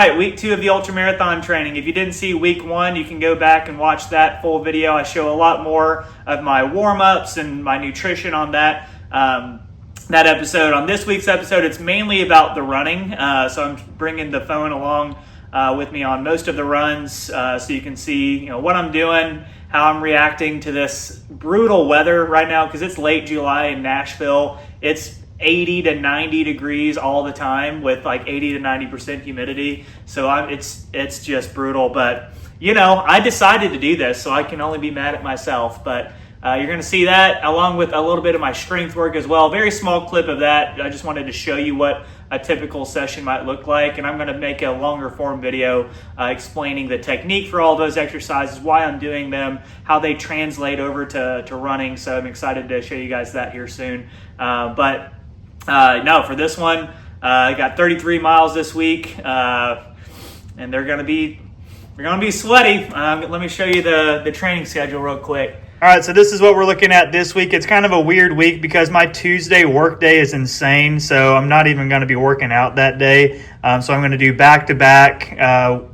All right, week 2 of the Ultramarathon training. If you didn't see week 1, you can go back and watch that full video. I show a lot more of my warm-ups and my nutrition on that episode. On this week's episode, it's mainly about the running. So I'm bringing the phone along with me on most of the runs, so you can see what I'm doing, how I'm reacting to this brutal weather right now, because it's late July in Nashville. It's 80 to 90 degrees all the time with like 80 to 90% humidity. So it's just brutal. But, I decided to do this, so I can only be mad at myself. But you're going to see that along with a little bit of my strength work as well. Very small clip of that. I just wanted to show you what a typical session might look like. And I'm going to make a longer form video explaining the technique for all those exercises, why I'm doing them, how they translate over to running. So I'm excited to show you guys that here soon. No, for this one, I got 33 miles this week, and they're gonna be sweaty. Let me show you the training schedule real quick. All right, so this is what we're looking at this week. It's kind of a weird week because my Tuesday work day is insane, so I'm not even going to be working out that day. So I'm going to do back-to-back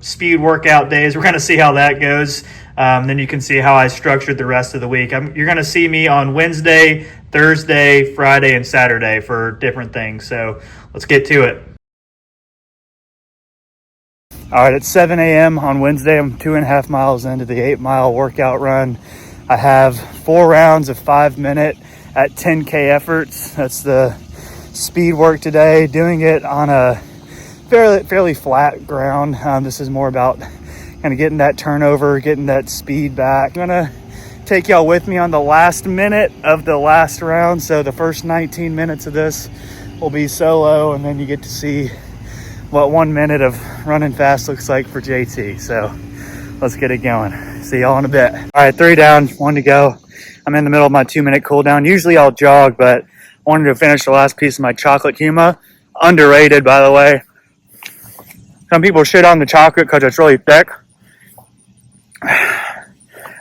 speed workout days. We're going to see how that goes. Then you can see how I structured the rest of the week. You're going to see me on Wednesday, Thursday, Friday, and Saturday for different things. So let's get to it. All right, it's 7 a.m. on Wednesday. I'm 2.5 miles into the 8-mile workout run. I have 4 rounds of 5-minute at 10K efforts. That's the speed work today. Doing it on a fairly flat ground. This is more about kind of getting that turnover, getting that speed back. I'm gonna take y'all with me on the last minute of the last round. So the first 19 minutes of this will be solo, and then you get to see what 1 minute of running fast looks like for JT. So let's get it going. See y'all in a bit. All right, 3 down, 1 to go. I'm in the middle of my 2-minute cool down. Usually I'll jog, but I wanted to finish the last piece of my chocolate Huma. Underrated, by the way. Some people shit on the chocolate because it's really thick.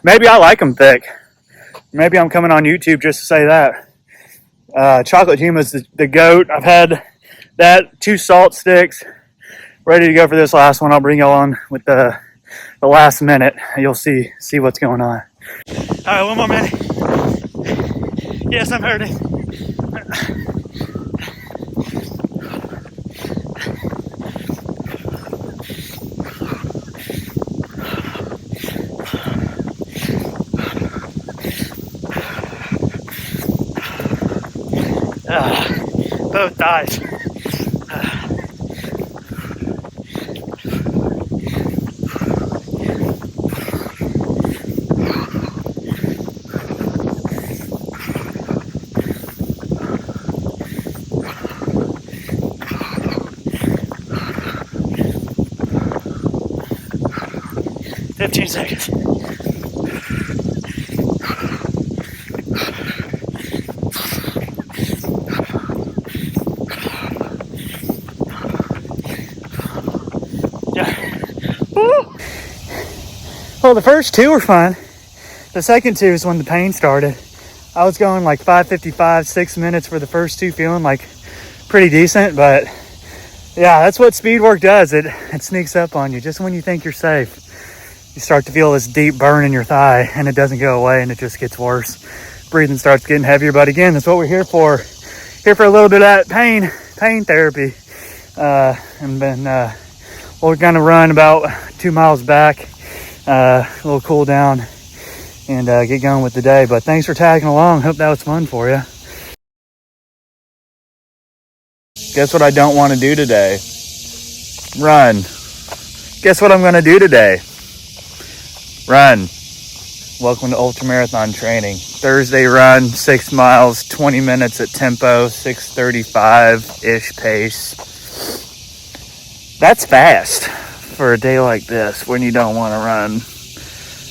Maybe I like them thick. Maybe I'm coming on YouTube just to say that. Chocolate Huma is the GOAT. I've had that, 2 salt sticks. Ready to go for this last one. I'll bring y'all on with the last minute. You'll see what's going on. All right, 1 more minute. Yes, I'm hurting. Both thighs. 15 seconds. Yeah. Woo! Well, the first 2 were fun. The second 2 is when the pain started. I was going like 5:55, 6 minutes for the first 2, feeling like pretty decent, but yeah, that's what speed work does. It sneaks up on you just when you think you're safe. You start to feel this deep burn in your thigh, and it doesn't go away, and it just gets worse. Breathing starts getting heavier, but again, that's what we're here for. Here for a little bit of that pain therapy. And then we're gonna run about 2 miles back, a little cool down, and get going with the day. But thanks for tagging along. Hope that was fun for you. Guess what I don't want to do today? Run. Guess what I'm gonna do today? Run. Welcome to Ultramarathon training. Thursday run, 6 miles, 20 minutes at tempo, 6:35-ish pace. That's fast for a day like this when you don't want to run.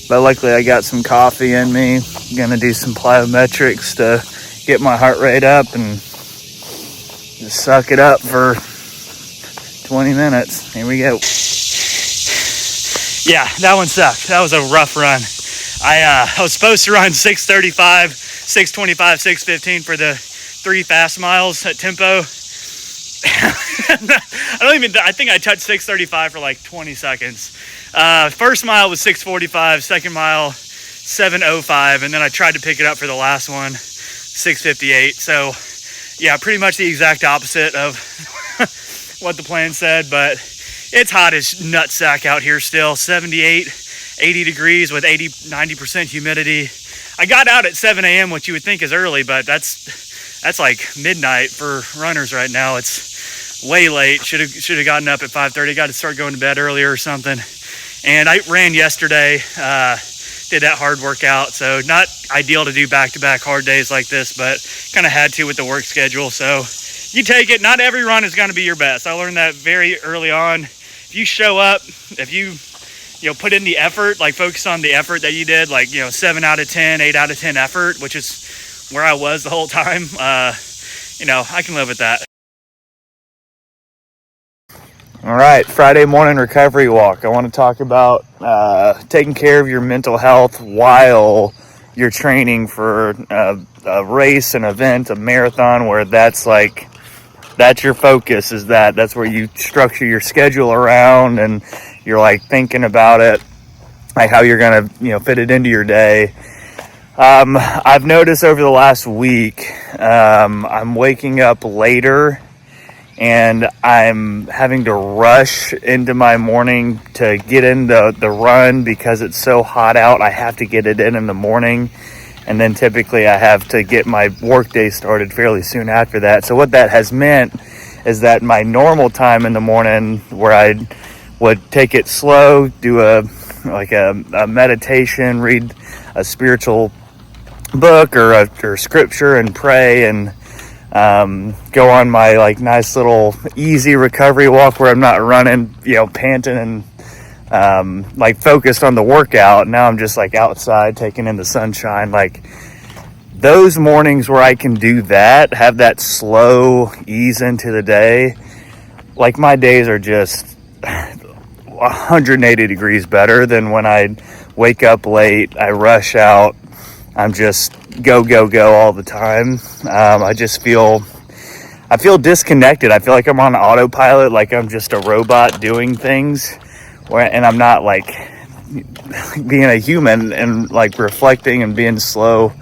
But luckily I got some coffee in me. I'm gonna do some plyometrics to get my heart rate up and just suck it up for 20 minutes. Here we go. Yeah, that one sucked. That was a rough run. I was supposed to run 6:35, 6:25, 6:15 for the 3 fast miles at tempo. I think I touched 6:35 for like 20 seconds. First mile was 6:45, second mile 7:05, and then I tried to pick it up for the last one, 6:58. So yeah, pretty much the exact opposite of what the plan said, but it's hot as nutsack out here still. 78, 80 degrees with 90% humidity. I got out at 7 a.m., which you would think is early, but that's like midnight for runners right now. It's way late. Should have gotten up at 5:30. Got to start going to bed earlier or something. And I ran yesterday, did that hard workout. So not ideal to do back-to-back hard days like this, but kind of had to with the work schedule. So you take it. Not every run is going to be your best. I learned that very early on. If you show up, if you put in the effort, like focus on the effort that you did, like, 7 out of 10, 8 out of 10 effort, which is where I was the whole time. I can live with that. All right, Friday morning recovery walk. I want to talk about taking care of your mental health while you're training for a race, an event, a marathon, where that's your focus. That's where you structure your schedule around, and you're like thinking about it, like how you're gonna fit it into your day. I've noticed over the last week, I'm waking up later and I'm having to rush into my morning to get in the run because it's so hot out. I have to get it in the morning, and then typically I have to get my work day started fairly soon after that. So what that has meant is that my normal time in the morning, where I would take it slow, do a meditation, read a spiritual book or scripture and pray, and go on my nice little easy recovery walk where I'm not running, panting and focused on the workout. Now I'm just outside taking in the sunshine. Those mornings where I can do that, have that slow ease into the day, my days are just 180 degrees better than when I wake up late, I rush out, I'm just go all the time. I feel disconnected. I feel like I'm on autopilot, like I'm just a robot doing things, and I'm not being a human and reflecting and being slow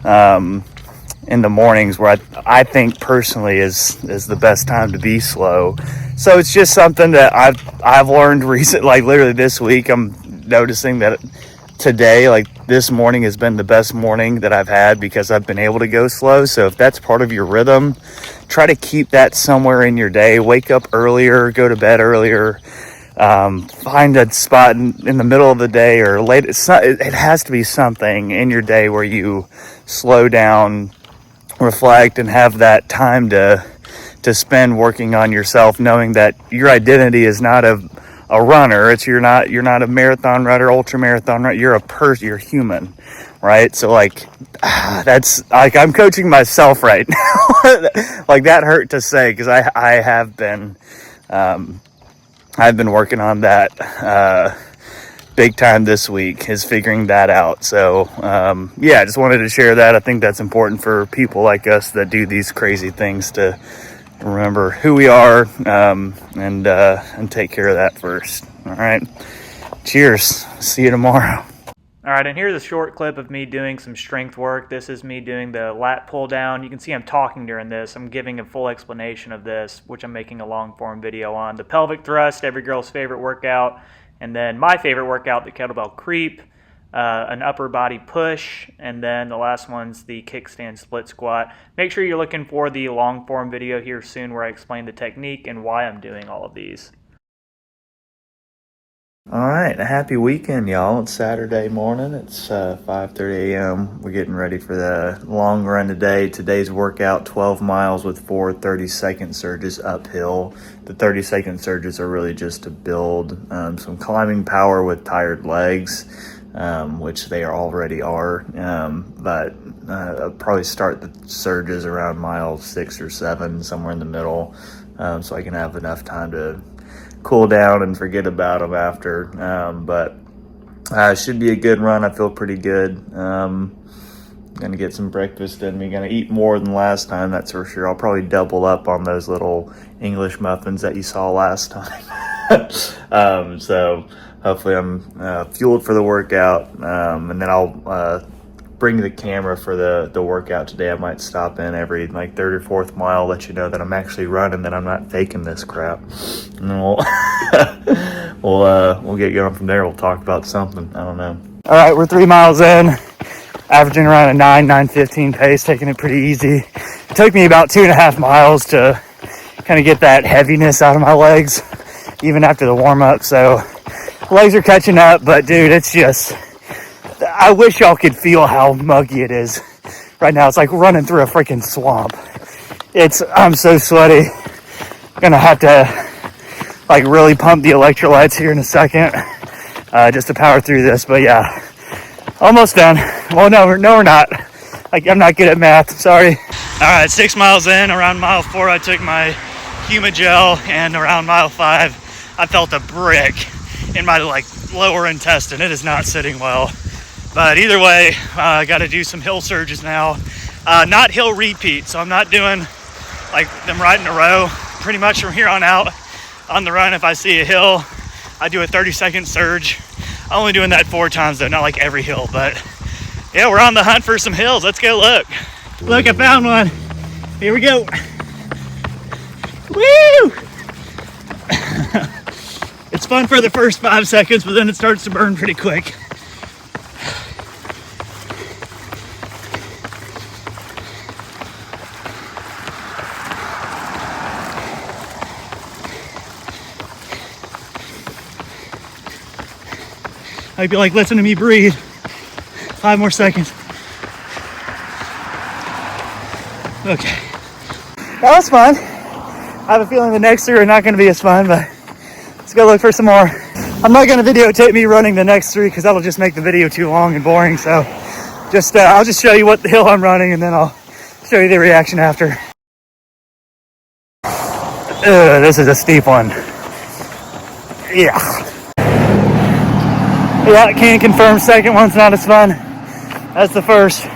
in the mornings, where I think personally is the best time to be slow. So it's just something that I've learned recently. Literally this week, I'm noticing that today, this morning has been the best morning that I've had because I've been able to go slow. So if that's part of your rhythm, try to keep that somewhere in your day. Wake up earlier, go to bed earlier, find a spot in the middle of the day or late. It has to be something in your day where you slow down, reflect, and have that time to spend working on yourself, knowing that your identity is not a runner. You're not a marathon runner, ultra marathon runner. You're a person. You're human, right? So that's I'm coaching myself right now. That hurt to say, because I have been I've been working on that big time this week, is figuring that out. So I just wanted to share that. I think that's important for people like us that do these crazy things to remember who we are, and take care of that first. All right. Cheers. See you tomorrow. All right, and here's a short clip of me doing some strength work. This is me doing the lat pull down. You can see I'm talking during this. I'm giving a full explanation of this, which I'm making a long form video on. The pelvic thrust, every girl's favorite workout, and then my favorite workout, the kettlebell creep, an upper body push, and then the last one's the kickstand split squat. Make sure you're looking for the long form video here soon where I explain the technique and why I'm doing all of these. All right, a happy weekend, y'all. It's Saturday morning. It's 5:30 a.m. We're getting ready for the long run today. Today's workout, 12 miles with 4 30-second surges uphill. The 30-second surges are really just to build some climbing power with tired legs, which they already are. But I'll probably start the surges around mile 6 or 7, somewhere in the middle, so I can have enough time to cool down and forget about them after. But it should be a good run. I feel pretty good. gonna get some breakfast in me. Gonna eat more than last time, that's for sure. I'll probably double up on those little English muffins that you saw last time. So hopefully I'm fueled for the workout, and then I'll bring the camera for the workout today. I might stop in every like third or fourth mile, let you know that I'm actually running, that I'm not faking this crap, and then we'll get going from there. We'll talk about something. I don't know. All right, we're 3 miles in, averaging around a 9:15 pace, taking it pretty easy. It took me about 2.5 miles to kind of get that heaviness out of my legs, even after the warm up. So legs are catching up, but dude, it's just, I wish y'all could feel how muggy it is right now. It's like running through a freaking swamp. I'm so sweaty. Gonna have to like really pump the electrolytes here in a second, just to power through this. But yeah, almost done. Well, no, we're not. I'm not good at math, sorry. All right, 6 miles in, around mile 4, I took my Humagel, and around mile 5, I felt a brick in my like lower intestine. It is not sitting well. But either way, I got to do some hill surges now. Not hill repeat, so I'm not doing like them right in a row. Pretty much from here on out, on the run, if I see a hill, I do a 30-second surge. I'm only doing that 4 times though, not like every hill. But yeah, we're on the hunt for some hills. Let's go look. Look, I found one. Here we go. Woo! It's fun for the first 5 seconds, but then it starts to burn pretty quick. I'd be like, listen to me breathe. 5 more seconds. Okay. That was fun. I have a feeling the next 3 are not going to be as fun, but let's go look for some more. I'm not going to videotape me running the next 3 because that'll just make the video too long and boring. So I'll just show you what the hill I'm running, and then I'll show you the reaction after. This is a steep one. Yeah. Yeah, I can confirm second one's not as fun as the first.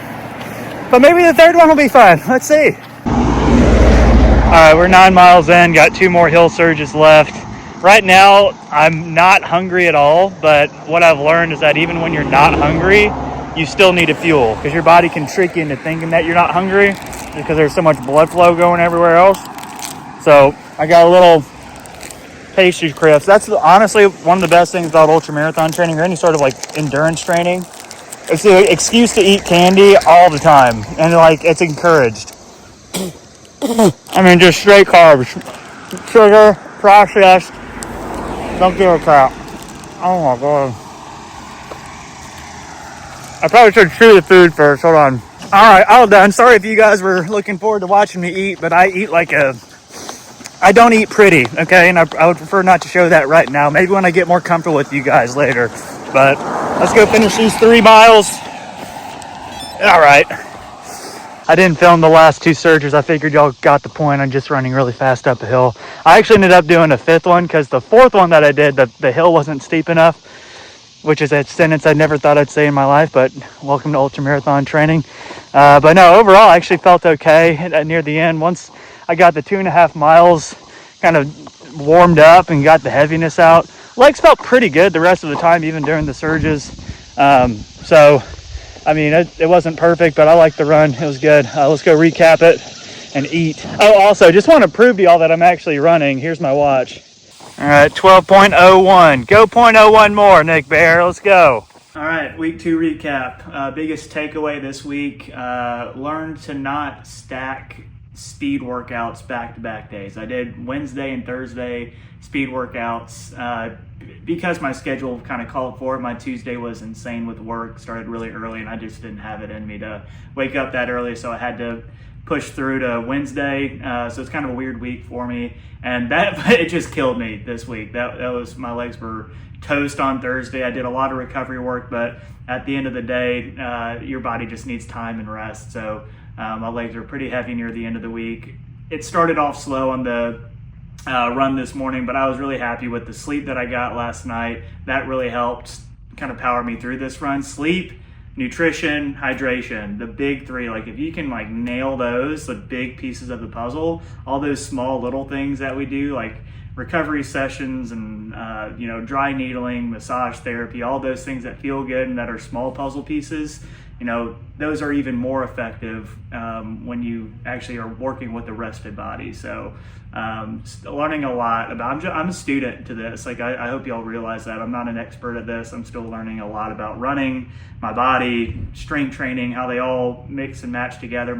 But maybe the third one will be fun. Let's see. All right, we're 9 miles in, got 2 more hill surges left. Right now, I'm not hungry at all, but what I've learned is that even when you're not hungry, you still need to fuel, because your body can trick you into thinking that you're not hungry because there's so much blood flow going everywhere else. So I got a little pastry crisp. That's honestly one of the best things about ultramarathon training or any sort of like endurance training. It's the excuse to eat candy all the time, and like it's encouraged. I mean, just straight carbs, sugar, processed. Don't give a crap. Oh my god. I probably should chew the food first. Hold on. All right, all done. Sorry if you guys were looking forward to watching me eat, but I eat like I don't eat pretty, okay? And I would prefer not to show that right now. Maybe when I get more comfortable with you guys later. But let's go finish these 3 miles. All right. I didn't film the last 2 surges. I figured y'all got the point. I'm just running really fast up a hill. I actually ended up doing a 5th one because the 4th one that I did, the hill wasn't steep enough, which is a sentence I never thought I'd say in my life, but welcome to ultramarathon training. But no, overall, I actually felt okay near the end. Once I got the 2.5 miles kind of warmed up and got the heaviness out, legs felt pretty good the rest of the time, even during the surges. So, I mean, it wasn't perfect, but I liked the run. It was good. Let's go recap it and eat. Oh, also, just want to prove to y'all that I'm actually running. Here's my watch. All right, 12.01. Go 0.01 more, Nick Bear. Let's go. All right, week 2 recap. Biggest takeaway this week, learn to not stack speed workouts back-to-back days. I did Wednesday and Thursday speed workouts because my schedule kind of called for it. My Tuesday was insane with work, started really early, and I just didn't have it in me to wake up that early, so I had to push through to Wednesday. So it's kind of a weird week for me, and that it just killed me this week. That was, my legs were toast on Thursday. I did a lot of recovery work, but at the end of the day, your body just needs time and rest. So my legs are pretty heavy near the end of the week. It started off slow on the run this morning, but I was really happy with the sleep that I got last night. That really helped kind of power me through this run. Sleep nutrition, hydration, the big three. Like if you can like nail those, the big pieces of the puzzle, all those small little things that we do, like recovery sessions and dry needling, massage therapy, all those things that feel good and that are small puzzle pieces, those are even more effective when you actually are working with the rested body. So learning a lot about, I'm a student to this. Like I hope y'all realize that I'm not an expert at this. I'm still learning a lot about running, my body, strength training, how they all mix and match together.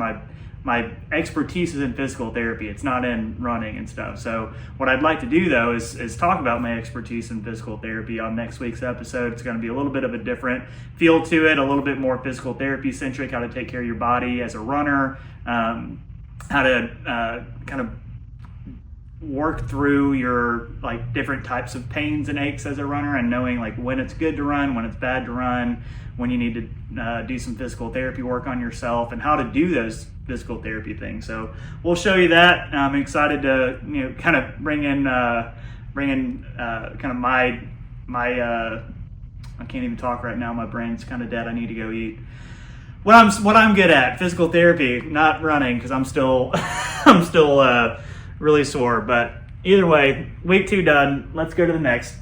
My expertise is in physical therapy. It's not in running and stuff. So what I'd like to do though is talk about my expertise in physical therapy on next week's episode. It's going to be a little bit of a different feel to it, a little bit more physical therapy centric, how to take care of your body as a runner, how to kind of work through your like different types of pains and aches as a runner, and knowing like when it's good to run, when it's bad to run, when you need to do some physical therapy work on yourself, and how to do those physical therapy things. So we'll show you that. I'm excited to kind of bring in kind of my I can't even talk right now. My brain's kind of dead. I need to go eat. What I'm good at, physical therapy, not running, because I'm still really sore. But either way, week 2 done. Let's go to the next.